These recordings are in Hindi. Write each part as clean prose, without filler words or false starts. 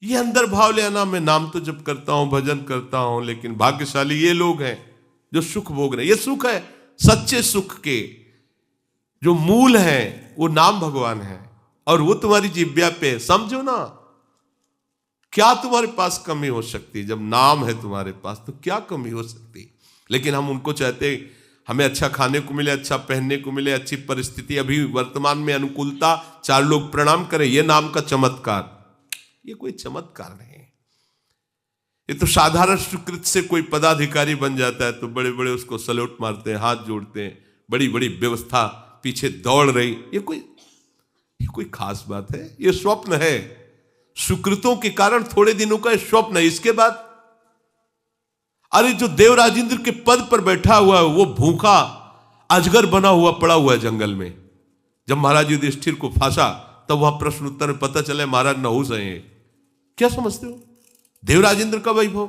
ये अंदर भाव ले आना, मैं नाम तो जप करता हूं, भजन करता हूं, लेकिन भाग्यशाली ये लोग हैं जो सुख भोग रहे। ये सुख है सच्चे सुख के जो मूल है, वो नाम भगवान है, और वो तुम्हारी जिह्वा पे। समझो ना, क्या तुम्हारे पास कमी हो सकती है? जब नाम है तुम्हारे पास तो क्या कमी हो सकती? लेकिन हम उनको चाहते, हमें अच्छा खाने को मिले, अच्छा पहनने को मिले, अच्छी परिस्थिति, अभी वर्तमान में अनुकूलता, चार लोग प्रणाम करें, ये नाम का चमत्कार। ये कोई चमत्कार नहीं है। ये तो साधारण सुकृत से कोई पदाधिकारी बन जाता है तो बड़े बड़े उसको सल्यूट मारते हैं, हाथ जोड़ते हैं, बड़ी बड़ी व्यवस्था पीछे दौड़ रही। ये कोई खास बात है? ये स्वप्न है, सुकृतों के कारण थोड़े दिनों का स्वप्न है। इसके बाद अरे जो देव राजेंद्र के पद पर बैठा हुआ है वो भूखा अजगर बना हुआ पड़ा हुआ है जंगल में। जब महाराज युधिष्ठिर को फांसा तब वहां प्रश्न उत्तर में पता चला महाराज नहुस हैं। क्या समझते हो देव राजेंद्र का वैभव?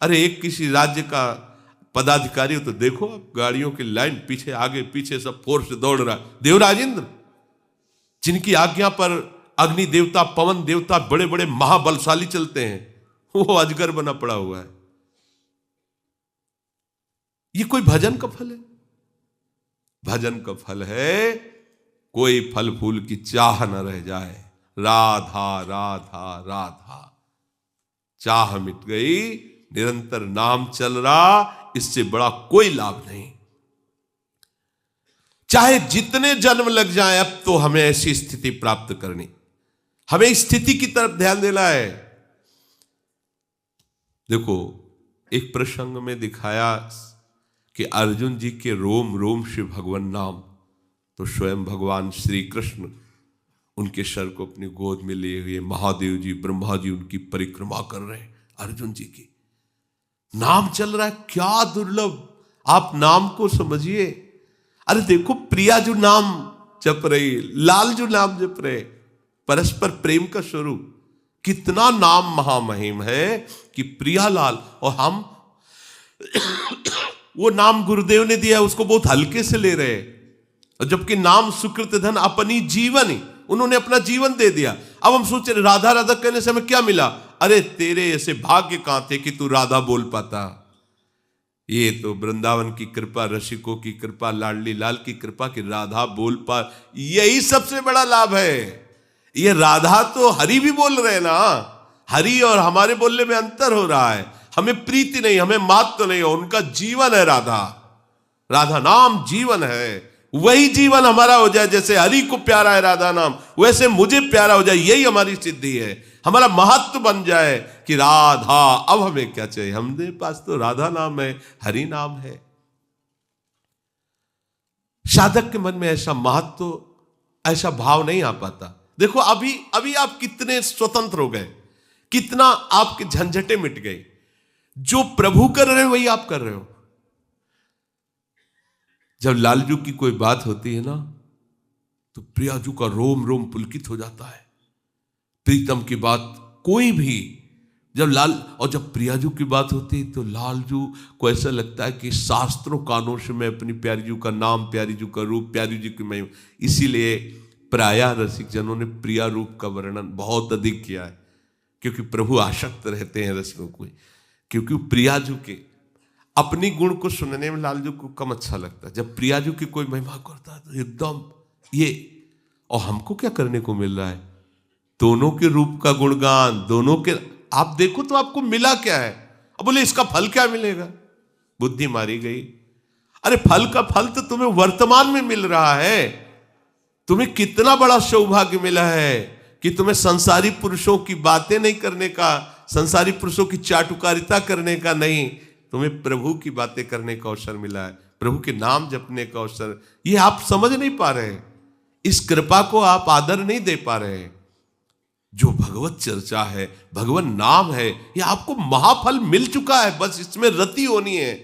अरे एक किसी राज्य का पदाधिकारी हो तो देखो आप, गाड़ियों की लाइन पीछे आगे पीछे सब फोर्स दौड़ रहा है। देव राजेंद्र जिनकी आज्ञा पर अग्नि देवता, पवन देवता, बड़े बड़े महाबलशाली चलते हैं, वो अजगर बना पड़ा हुआ है। ये कोई भजन का फल है? भजन का फल है कोई फल फूल की चाह न रह जाए। राधा राधा राधा, चाह मिट गई, निरंतर नाम चल रहा, इससे बड़ा कोई लाभ नहीं। चाहे जितने जन्म लग जाए, अब तो हमें ऐसी स्थिति प्राप्त करनी, हमें स्थिति की तरफ ध्यान देना है। देखो एक प्रसंग में दिखाया कि अर्जुन जी के रोम रोम से भगवान नाम, तो स्वयं भगवान श्री कृष्ण उनके सर को अपनी गोद में लिए हुए, महादेव जी ब्रह्मा जी उनकी परिक्रमा कर रहे हैं, अर्जुन जी की नाम चल रहा है। क्या दुर्लभ, आप नाम को समझिए। अरे देखो प्रिया जो नाम जप रही, लाल जो नाम जप रहे, परस्पर प्रेम का स्वरूप, कितना नाम महामहिम है कि प्रिया लाल। और हम वो नाम गुरुदेव ने दिया, उसको बहुत हल्के से ले रहे, जबकि नाम सुकृत धन अपनी जीवन ही, उन्होंने अपना जीवन दे दिया। अब हम सोच रहे राधा राधा कहने से हमें क्या मिला? अरे तेरे ऐसे भाग्य कहां थे कि तू राधा बोल पाता। ये तो वृंदावन की कृपा, रसिकों की कृपा, लाडली लाल की कृपा कि राधा बोल पा, यही सबसे बड़ा लाभ है। ये राधा तो हरि भी बोल रहे ना, हरि और हमारे बोलने में अंतर हो रहा है। हमें प्रीति नहीं, हमें मात तो नहीं हो, उनका जीवन है राधा। राधा नाम जीवन है, वही जीवन हमारा हो जाए। जैसे हरि को प्यारा है राधा नाम, वैसे मुझे प्यारा हो जाए, यही हमारी सिद्धि है। हमारा महत्व बन जाए कि राधा, अब हमें क्या चाहिए? हमारे पास तो राधा नाम है, हरि नाम है। साधक के मन में ऐसा महत्व, ऐसा भाव नहीं आ पाता। देखो अभी आप कितने स्वतंत्र हो गए, कितना आपके झंझटे मिट गए। जो प्रभु कर रहे हो वही आप कर रहे हो। जब लालजू की कोई बात होती है ना, तो प्रियाजू का रोम रोम पुलकित हो जाता है। प्रीतम की बात कोई भी, जब प्रियाजू की बात होती है तो लालजू को ऐसा लगता है कि शास्त्रों कानों से मैं अपनी प्यारीजू का नाम, प्यारीजू का रूप, प्यारीजू की महिमा। इसीलिए प्रायः रसिक जनों ने प्रिया रूप का वर्णन बहुत अधिक किया है, क्योंकि प्रभु आसक्त रहते हैं रसिकों को। क्योंकि प्रियाजू के अपनी गुण को सुनने में लालजू को कम अच्छा लगता है। जब प्रियाजू की कोई महिमा करता है तो एकदम ये, और हमको क्या करने को मिल रहा है? दोनों के रूप का गुणगान, दोनों के आप देखो तो आपको मिला क्या है? अब बोले इसका फल क्या मिलेगा? बुद्धि मारी गई। अरे फल का फल तो तुम्हें वर्तमान में मिल रहा है। तुम्हें कितना बड़ा सौभाग्य मिला है कि तुम्हें संसारी पुरुषों की बातें नहीं करने का, संसारी पुरुषों की चाटुकारिता करने का नहीं, तुम्हें प्रभु की बातें करने का अवसर मिला है, प्रभु के नाम जपने का अवसर। ये आप समझ नहीं पा रहे, इस कृपा को आप आदर नहीं दे पा रहे। जो भगवत चर्चा है, भगवान नाम है, ये आपको महाफल मिल चुका है। बस इसमें रति होनी है,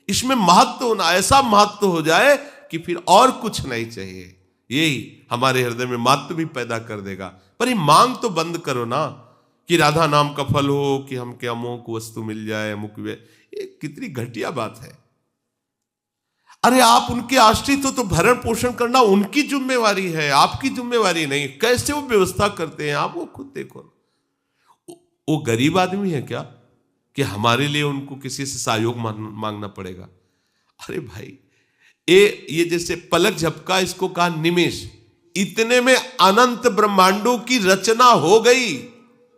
इसमें महत्व होना, ऐसा महत्व हो जाए कि फिर और कुछ नहीं चाहिए। यही हमारे हृदय में महत्व भी पैदा कर देगा। पर ये मांग तो बंद करो ना कि राधा नाम का फल हो, कि हमके अमोक वस्तु मिल जाए, अमुक। ये कितनी घटिया बात है। अरे आप उनके आश्रित हो तो भरण पोषण करना उनकी जिम्मेवारी है, आपकी जिम्मेवारी नहीं। कैसे वो व्यवस्था करते हैं आप वो खुद देखो। वो गरीब आदमी है क्या कि हमारे लिए उनको किसी से सहयोग मांगना पड़ेगा? अरे भाई, ये जैसे पलक झपका, इसको कहा निमेष, इतने में अनंत ब्रह्मांडों की रचना हो गई।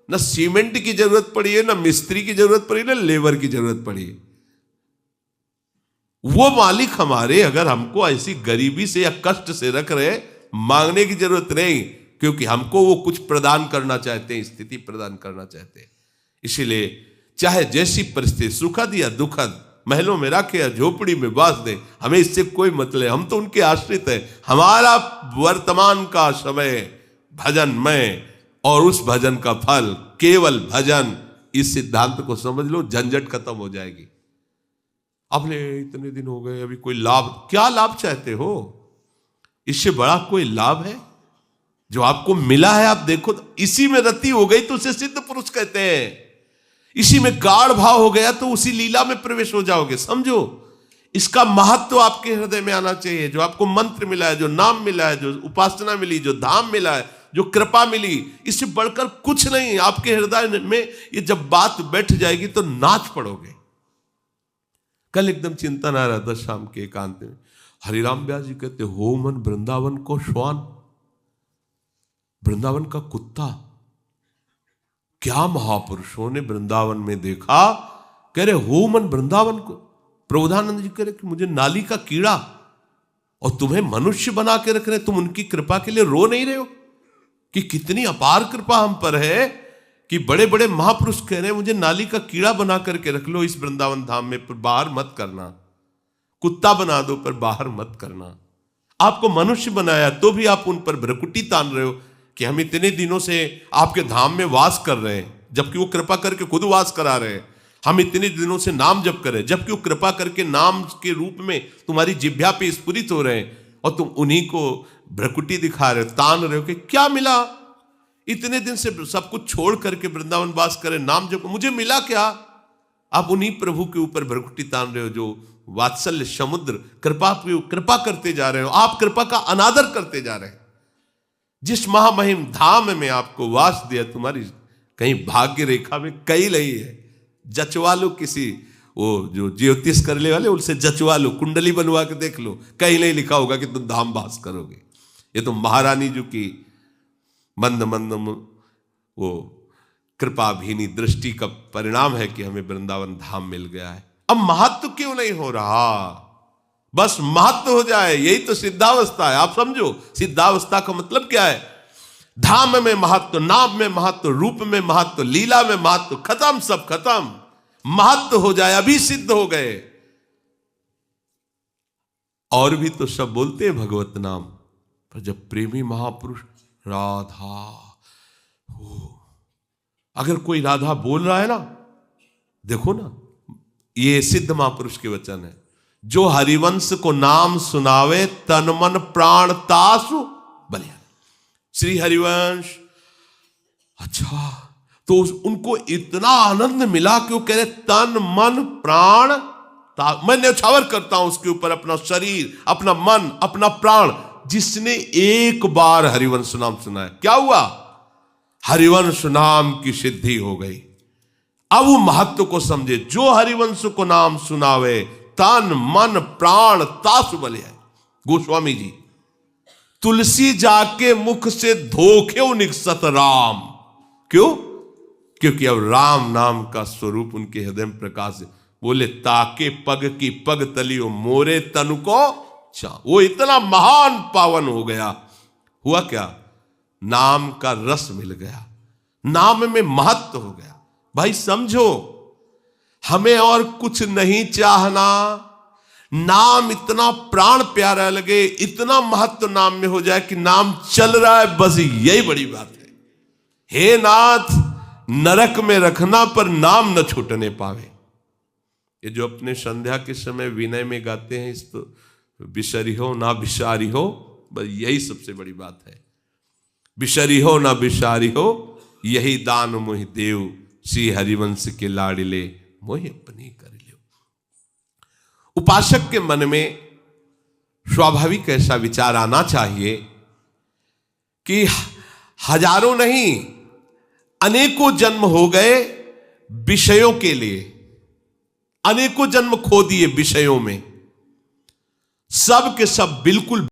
न सीमेंट की जरूरत पड़ी है, न मिस्त्री की जरूरत पड़ी, न लेबर की जरूरत पड़ी। वो मालिक हमारे अगर हमको ऐसी गरीबी से या कष्ट से रख रहे, मांगने की जरूरत नहीं, क्योंकि हमको वो कुछ प्रदान करना चाहते हैं, स्थिति प्रदान करना चाहते हैं। इसीलिए चाहे जैसी परिस्थिति, सुखद या दुखद, महलों में रखे या झोपड़ी में बांस दे, हमें इससे कोई मतलब, हम तो उनके आश्रित हैं। हमारा वर्तमान का समय भजनमय और उस भजन का फल केवल भजन। इस सिद्धांत को समझ लो, झंझट खत्म हो जाएगी। आपने इतने दिन हो गए, अभी कोई लाभ, क्या लाभ चाहते हो? इससे बड़ा कोई लाभ है जो आपको मिला है? आप देखो तो इसी में रति हो गई तो उसे सिद्ध पुरुष कहते हैं। इसी में गाढ़ भाव हो गया तो उसी लीला में प्रवेश हो जाओगे। समझो, इसका महत्व आपके हृदय में आना चाहिए। जो आपको मंत्र मिला है, जो नाम मिला है, जो उपासना मिली, जो धाम मिला है, जो कृपा मिली, इससे बढ़कर कुछ नहीं। आपके हृदय में ये जब बात बैठ जाएगी तो नाच पड़ोगे। कल एकदम चिंतन आ रहा था शाम के एकांत में, हरिराम व्यास जी कहते, हो मन वृंदावन को श्वान, वृंदावन का कुत्ता। क्या महापुरुषों ने वृंदावन में देखा, कह रहे हो मन वृंदावन को। प्रबोधानंद जी कह रहे कि मुझे नाली का कीड़ा, और तुम्हें मनुष्य बना के रख रहे, तुम उनकी कृपा के लिए रो नहीं रहे हो? कि कितनी अपार कृपा हम पर है कि बड़े बड़े महापुरुष कह रहे हैं मुझे नाली का कीड़ा बना करके रख लो इस वृंदावन धाम में, पर बाहर मत करना। कुत्ता बना दो पर बाहर मत करना। आपको मनुष्य बनाया तो भी आप उन पर भ्रकुटी तान रहे हो कि हम इतने दिनों से आपके धाम में वास कर रहे हैं, जबकि वो कृपा करके खुद वास करा रहे हैं। हम इतने दिनों से नाम जप कर रहे हैं, जबकि वो कृपा करके नाम के रूप में तुम्हारी जिह्वा पे स्फुरित हो रहे हैं, और तुम उन्हीं को भ्रकुटी दिखा रहे हो, तान रहे हो कि क्या मिला? इतने दिन से सब कुछ छोड़ करके वृंदावन वास करे, नाम जप, मुझे मिला क्या? आप उन्हीं प्रभु के ऊपर भ्रकुटी तान रहे हो जो वात्सल्य समुद्र कृपा करते जा रहे हो। आप कृपा का अनादर करते जा रहे हैं। जिस महामहिम धाम में आपको वास दिया, तुम्हारी कहीं भाग्य रेखा में कहीं नहीं है। जचवा लो, किसी वो जो ज्योतिष करने वाले उनसे जचवा लो, कुंडली बनवा के देख लो, कहीं नहीं लिखा होगा कि तुम धाम वास करोगे। ये तो महारानी जी की मंद मंद वो कृपाभीनी दृष्टि का परिणाम है कि हमें वृंदावन धाम मिल गया है। अब महत्व क्यों नहीं हो रहा? बस महत्व हो जाए, यही तो सिद्धावस्था है। आप समझो, सिद्धावस्था का मतलब क्या है? धाम में महत्व, नाम में महत्व, रूप में महत्व, लीला में महत्व, खत्म, सब खत्म। महत्व हो जाए, अभी सिद्ध हो गए। और भी तो सब बोलते हैं भगवत नाम, पर जब प्रेमी महापुरुष राधा हो, अगर कोई राधा बोल रहा है ना, देखो ना, ये सिद्ध महापुरुष के वचन है, जो हरिवंश को नाम सुनावे तन मन प्राण तासु बलिया। श्री हरिवंश, अच्छा, तो उनको इतना आनंद मिला कि वो कह रहे तन मन प्राण, मैं न्यौछावर करता हूं उसके ऊपर अपना शरीर, अपना मन, अपना प्राण। जिसने एक बार हरिवंश नाम सुना है, क्या हुआ? हरिवंश नाम की सिद्धि हो गई। अब वो महत्व को समझे, जो हरिवंश को नाम सुनावे तन मन प्राण तासु बलिया। गोस्वामी जी, तुलसी जाके मुख से धोखे निकसत राम। क्यों? क्योंकि अब राम नाम का स्वरूप उनके हृदय में प्रकाश है। बोले ताके पग की पग तलियो मोरे तनु को चा। वो इतना महान पावन हो गया। हुआ क्या? नाम का रस मिल गया, नाम में महत्व हो गया। भाई समझो, हमें और कुछ नहीं चाहना, नाम इतना प्राण प्यारा लगे, इतना महत्व नाम में हो जाए कि नाम चल रहा है, बस यही बड़ी बात है। हे नाथ, नरक में रखना पर नाम न छूटने पावे। ये जो अपने संध्या के समय विनय में गाते हैं, इस तो बिसरी हो ना बिसारी हो, बस यही सबसे बड़ी बात है। बिसरी हो ना बिसारी हो, यही दान मोहि देव, श्री हरिवंश के लाडिले मोहि अपनी कर लियो। उपासक के मन में स्वाभाविक ऐसा विचार आना चाहिए कि हजारों नहीं, अनेकों जन्म हो गए विषयों के लिए, अनेकों जन्म खो दिए विषयों में, सब के सब बिल्कुल